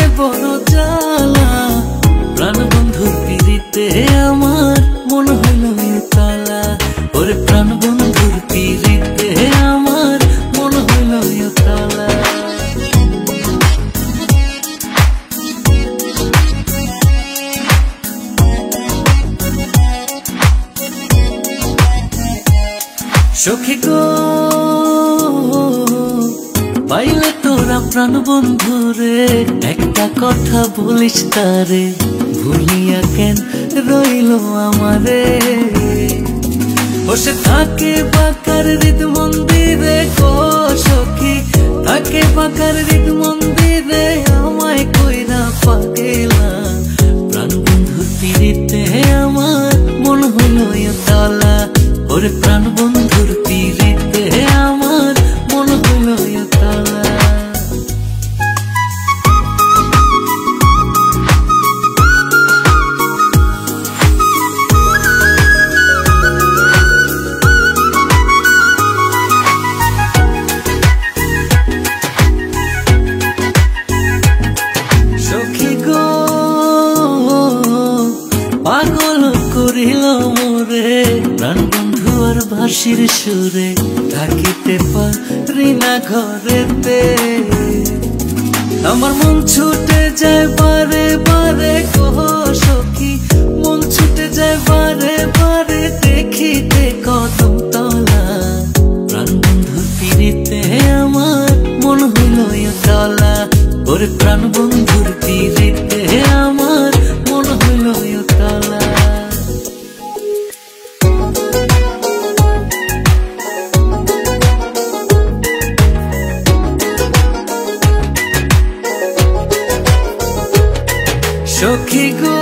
প্রাণে বড় জ্বালা, প্রাণ বন্ধুর পিড়িতে আমার মন হইল তালা। ওরে প্রাণ বন্ধুর পিড়িতে আমার মন হইল তালা। সখী গো পাইলে তোরা প্রাণ বন্ধুরে একটা কথা বলিস তারে, ভুলিয়া কেন রইল আমারে। বসে থাকে বাঁকার হৃদ মন্দিরে গো সখী, থাকে বাঁকার হৃদ মন্দিরে আমায় কইরা পাগেলা। প্রাণ বন্ধুর পিড়িতে আমার মন হইল তালা। ওরে প্রাণ বন্ধুর পিড়িতে আমার মন হইল তালা। সখী গো পাগল করিল মোরে প্রাণ বন্ধু আর ভাসির সুরে, থাকিতে পারি না ঘরেতে। আমার মন ছুটে যায় বারে বারে গো সখী, মন ছুটে যায় বারে বারে দেখিতে কদম তলা। প্রাণ বন্ধুর পিড়িতে আমার মন হইল তলা। ওরে প্রাণ বন্ধুর পিড়িতে আমার মন হইল তলা। সখী গো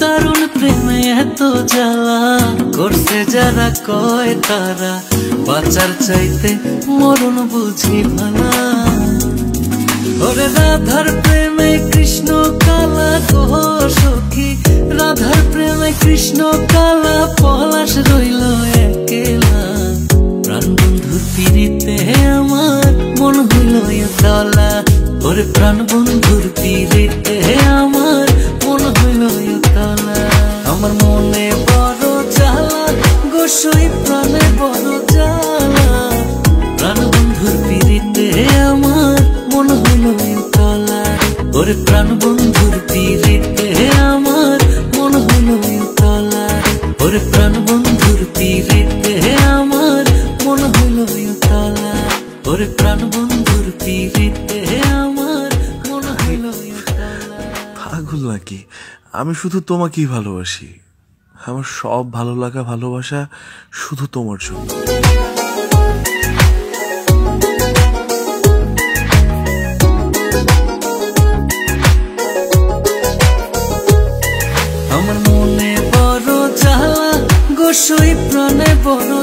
দারুণ প্রেমে এত জ্বালা, করছে যারা কয় তারা বাঁচার চাইতে মরণ বুঝি ভালা। ওরে রাধার প্রেমে কৃষ্ণ কালা গো সখী, রাধার প্রেমে কৃষ্ণ কালা, পলাশ রইল একেলা। প্রাণ বন্ধুর পিড়িতে আমার মন হইল তলা। ওরে প্রাণ বন্ধুর পিড়িতে আমার মন হইল তলা। আমার মনে বড় জ্বালা গোসাই প্রাণে বড় জ্বালা, প্রাণ বন্ধুর পিড়িতে আমার মন হইল তলা। ওরে প্রাণ বন্ধুর পিড়িতে আমার মন হইল তলা। ওরে প্রাণ বন্ধুর পিড়িতে আমার মন হইল তলা। ওরে প্রাণ বন্ধুর পিড়িতে আমার মন হইল তলা। পাগল নাকি? আমি শুধু তোমাকেই ভালোবাসি। আমার সব ভালো লাগা ভালোবাসা শুধু তোমার জন্য। আমার মনে বড় জ্বালা গোসাই প্রাণে বড়